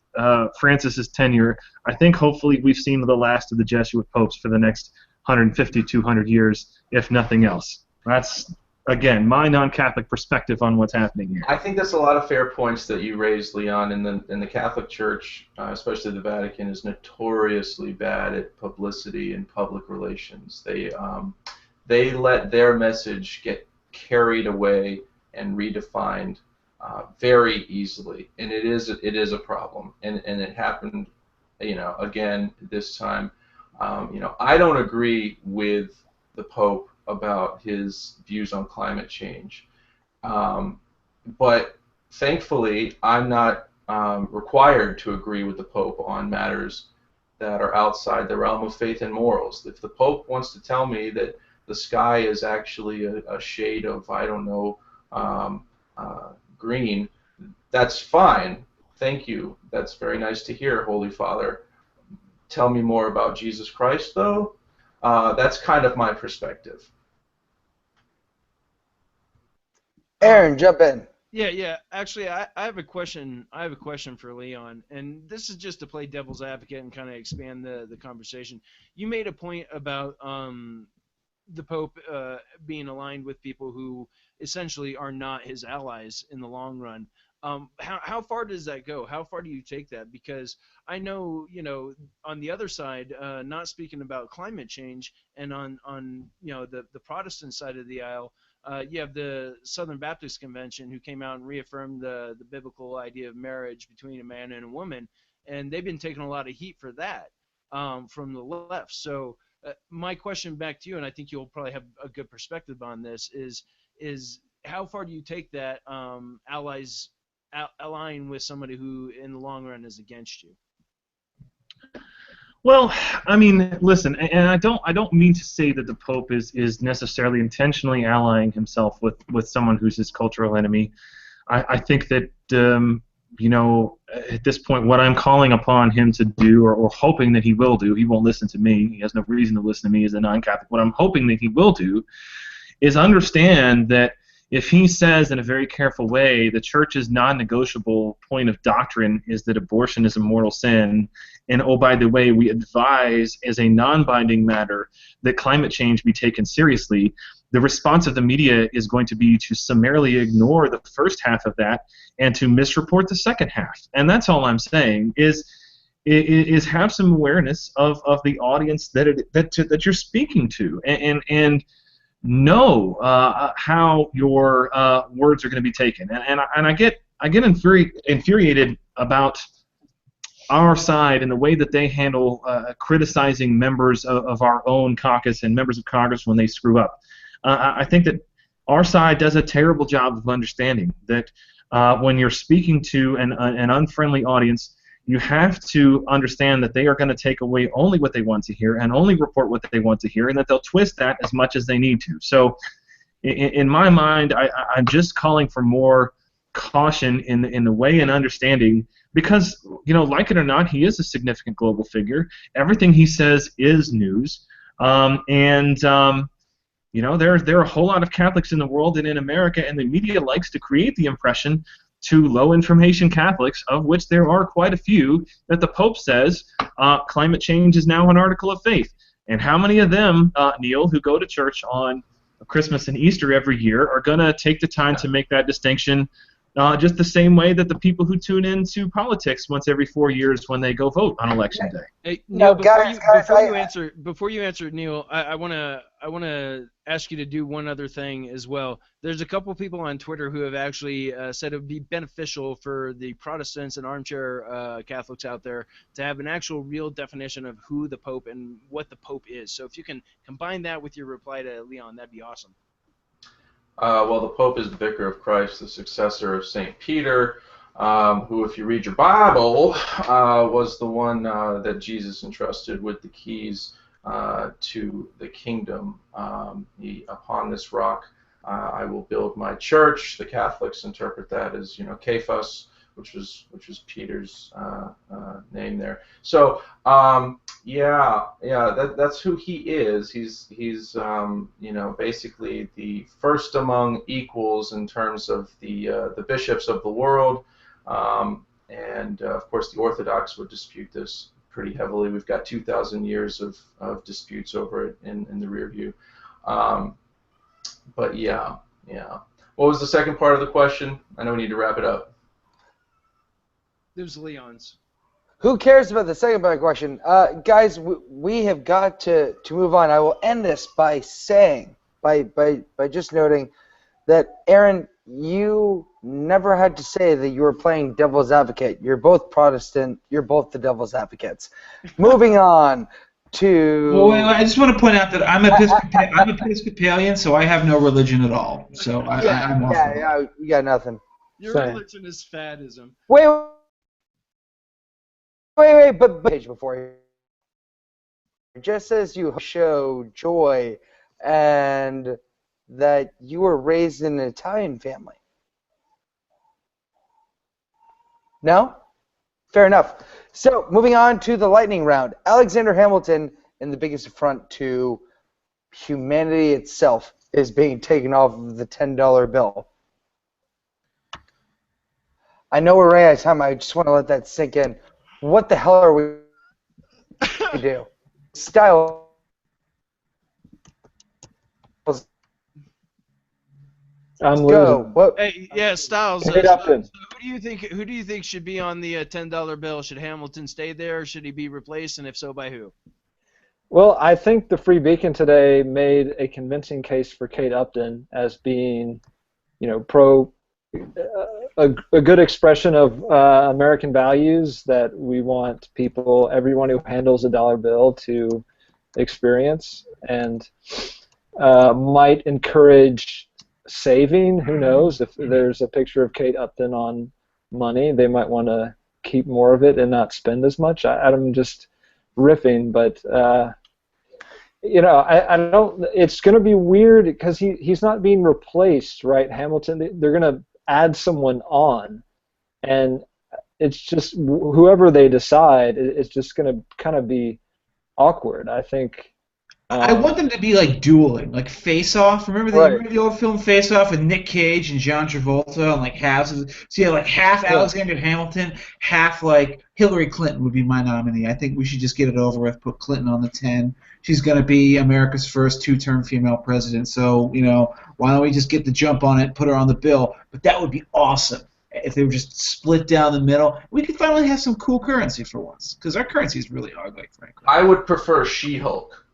Francis's tenure, I think hopefully we've seen the last of the Jesuit popes for the next 150, 200 years, if nothing else. That's, again, my non-Catholic perspective on what's happening here. I think that's a lot of fair points that you raised, Leon. In the Catholic Church, especially the Vatican, is notoriously bad at publicity and public relations. They let their message get carried away and redefined very easily, and it is a problem. And it happened, you know, again this time. You know, I don't agree with the Pope about his views on climate change. But thankfully, I'm not required to agree with the Pope on matters that are outside the realm of faith and morals. If the Pope wants to tell me that the sky is actually a shade of, I don't know, green, that's fine. Thank you. That's very nice to hear, Holy Father. Tell me more about Jesus Christ, though. That's kind of my perspective. Aaron, jump in. Yeah. Actually, I have a question. I have a question for Leon, and this is just to play devil's advocate and kind of expand the conversation. You made a point about the Pope being aligned with people who essentially are not his allies in the long run. How far does that go? How far do you take that? Because I know, you know, on the other side, not speaking about climate change, and on you know the Protestant side of the aisle, you have the Southern Baptist Convention, who came out and reaffirmed the biblical idea of marriage between a man and a woman, and they've been taking a lot of heat for that from the left. So my question back to you, and I think you'll probably have a good perspective on this, is how far do you take that allying with somebody who in the long run is against you? Well, I mean, listen, and I don't mean to say that the Pope is necessarily intentionally allying himself with someone who's his cultural enemy. I think that you know, at this point, what I'm calling upon him to do, or hoping that he will do, he won't listen to me. He has no reason to listen to me as a non-Catholic. What I'm hoping that he will do is understand that if he says in a very careful way the Church's non-negotiable point of doctrine is that abortion is a mortal sin, and oh, by the way, we advise as a non-binding matter that climate change be taken seriously, the response of the media is going to be to summarily ignore the first half of that and to misreport the second half. And that's all I'm saying is have some awareness of the audience that you're speaking to, and know how your words are going to be taken. And I get infuriated about our side and the way that they handle criticizing members of our own caucus and members of Congress when they screw up. I think that our side does a terrible job of understanding that when you're speaking to an unfriendly audience, you have to understand that they are going to take away only what they want to hear and only report what they want to hear, and that they'll twist that as much as they need to. So in my mind, I'm just calling for more caution in the way and understanding, because, you know, like it or not, he is a significant global figure. Everything he says is news. You know, there are a whole lot of Catholics in the world and in America, and the media likes to create the impression to low-information Catholics, of which there are quite a few, that the Pope says climate change is now an article of faith. And how many of them, Neal, who go to church on Christmas and Easter every year, are going to take the time to make that distinction just the same way that the people who tune into politics once every 4 years when they go vote on Election Day? Hey, Neal, guys, before you answer, Neal, I want to ask you to do one other thing as well. There's a couple people on Twitter who have actually said it would be beneficial for the Protestants and armchair Catholics out there to have an actual real definition of who the Pope and what the Pope is. So if you can combine that with your reply to Leon, that'd be awesome. Well, the Pope is the Vicar of Christ, the successor of St. Peter, who, if you read your Bible, was the one that Jesus entrusted with the keys to the kingdom. Upon this rock I will build my church. The Catholics interpret that as, Cephas, which was Peter's name there. So that's who he is. He's basically the first among equals in terms of the bishops of the world, and of course the Orthodox would dispute this pretty heavily. We've got 2,000 years of disputes over it in the rear view. But yeah. What was the second part of the question? I know we need to wrap it up. It was Leon's. Who cares about the second part of the question? Guys, we have got to move on. I will end this by saying, by just noting that, Aaron, you never had to say that you were playing devil's advocate. You're both Protestant. You're both the devil's advocates. Moving on to... Well, I just want to point out that I'm Episcopalian, so I have no religion at all. So I'm off. Yeah, you got nothing. Your religion is faddism. Wait, but page before you. Just as you show joy and that you were raised in an Italian family. No? Fair enough. So, moving on to the lightning round. Alexander Hamilton, in the biggest affront to humanity itself, is being taken off of the $10 bill. I know we're running out of time. I just want to let that sink in. What the hell are we do? Stiles. I'm losing. Hey, yeah, Stiles. Who do you think should be on the $10 bill? Should Hamilton stay there, or should he be replaced, and if so, by who? Well, I think the Free Beacon today made a convincing case for Kate Upton as being, a good expression of American values that we want everyone who handles a dollar bill to experience, and might encourage saving. Who knows? If there's a picture of Kate Upton on money, they might want to keep more of it and not spend as much. I'm just riffing, but I don't. It's going to be weird because he's not being replaced, right? Hamilton. They're going to add someone on, and it's just whoever they decide, it's just going to kind of be awkward, I think. I want them to be like dueling, like Face Off. Remember the old film Face Off with Nick Cage and John Travolta and like halves of so yeah, like half Alexander Hamilton, half like Hillary Clinton would be my nominee. I think we should just get it over with, put Clinton on the 10. She's going to be America's first 2-term female president. So, why don't we just get the jump on it, put her on the bill? But that would be awesome if they were just split down the middle. We could finally have some cool currency for once, because our currency is really ugly, frankly. I would prefer She-Hulk.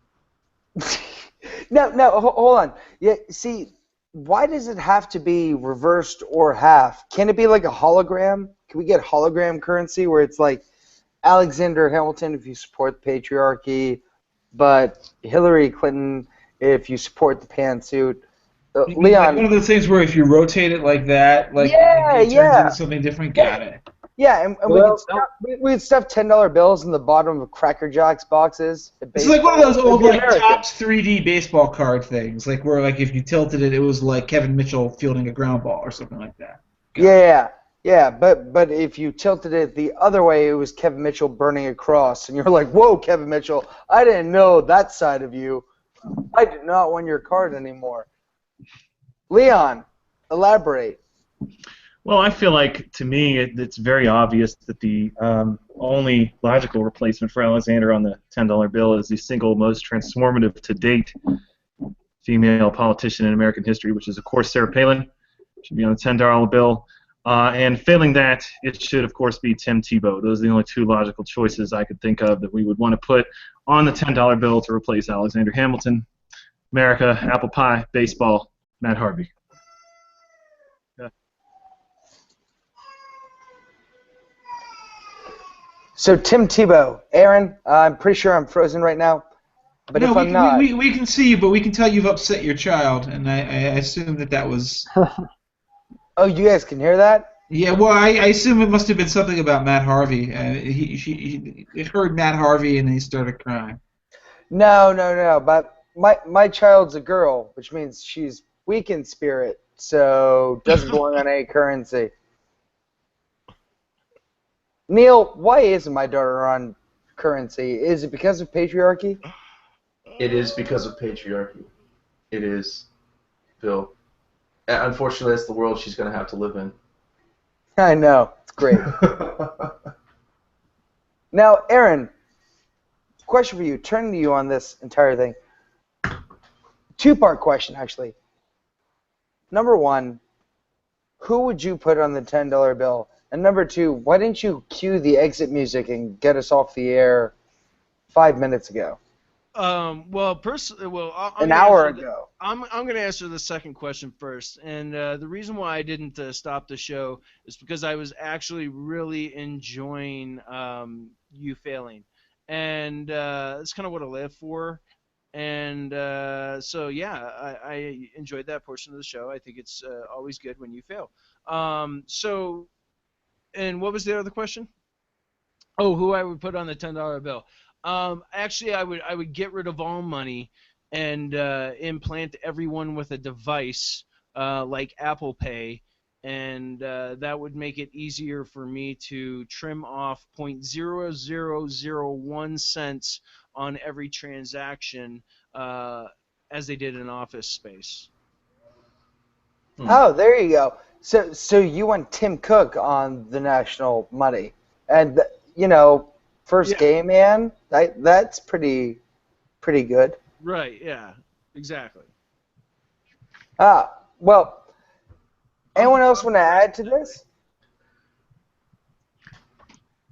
No, hold on. Yeah, see, why does it have to be reversed or half? Can it be like a hologram? Can we get hologram currency where it's like Alexander Hamilton if you support the patriarchy, but Hillary Clinton if you support the pantsuit? Leon, like one of those things where if you rotate it like that, it turns into something different. Got it. Yeah, and we'd stuff $10 bills in the bottom of Cracker Jacks boxes. It's like one of those old Topps 3D baseball card things, like where if you tilted it, it was like Kevin Mitchell fielding a ground ball or something like that. Yeah, but if you tilted it the other way, it was Kevin Mitchell burning a cross, and you're like, whoa, Kevin Mitchell, I didn't know that side of you. I do not want your card anymore. Leon, elaborate. Well, I feel like, to me, it's very obvious that the only logical replacement for Alexander on the $10 bill is the single most transformative to date female politician in American history, which is, of course, Sarah Palin. Should be on the $10 bill. And failing that, it should, of course, be Tim Tebow. Those are the only two logical choices I could think of that we would want to put on the $10 bill to replace Alexander Hamilton. America, apple pie, baseball, Matt Harvey. Yeah. So Tim Tebow, Aaron, I'm pretty sure I'm frozen right now, but no, if I'm not, we can see you, but we can tell you've upset your child, and I assume that was. Oh, you guys can hear that? Yeah, well, I assume it must have been something about Matt Harvey. He heard Matt Harvey and he started crying. No, but my child's a girl, which means she's weak in spirit, so doesn't belong on any currency. Neal, why isn't my daughter on currency? Is it because of patriarchy? It is because of patriarchy. It is, Bill. Unfortunately, that's the world she's going to have to live in. I know. It's great. Now, Aaron, question for you. Turning to you on this entire thing. Two-part question, actually. Number one, who would you put on the $10 bill? And number two, why didn't you cue the exit music and get us off the air 5 minutes ago? An hour ago. I'm going to answer the second question first, and the reason why I didn't stop the show is because I was actually really enjoying you failing, and that's kind of what I live for, and so yeah, I enjoyed that portion of the show. I think it's always good when you fail. And what was the other question? Oh, who I would put on the $10 bill. Actually, I would get rid of all money and implant everyone with a device like Apple Pay, and that would make it easier for me to trim off 0.0001 cents on every transaction as they did in Office Space. Oh, there you go. So you want Tim Cook on the national money, and first game man. That's pretty good. Right. Yeah. Exactly. Well, anyone else want to add to this?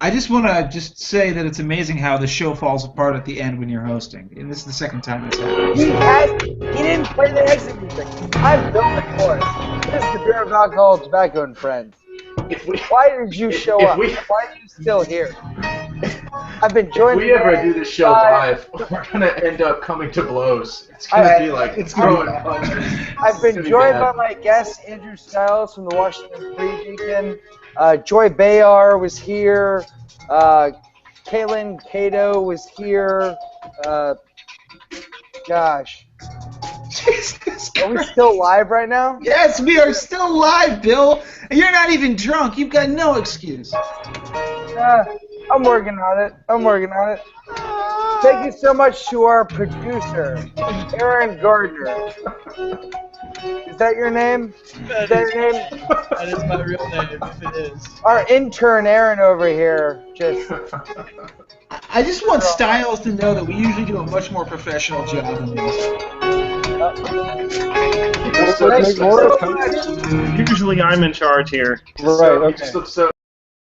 I just want to say that it's amazing how the show falls apart at the end when you're hosting. And this is the second time it's happened. He didn't play the exit music. I'm Bill McMorris. This is the Bureau of Alcohol, Tobacco, and Friends. Why did you show up? Why are you still here? I've been joined. If we ever do this show live, we're going to end up coming to blows. It's going to be like throwing punches. I've been joined by my guest, Andrew Stiles from the Washington Free Beacon. Joy Behar was here. Cato was here. Gosh. Jesus Christ. Are we still live right now? Yes, we are still live, Bill. And you're not even drunk. You've got no excuse. I'm working on it. Thank you so much to our producer, Aaron Gardner. Is that your name? That is my real name, if it is. Our intern, Aaron, over here, I just want Stiles to know that we usually do a much more professional job than this. Usually I'm in charge here. Right, okay. So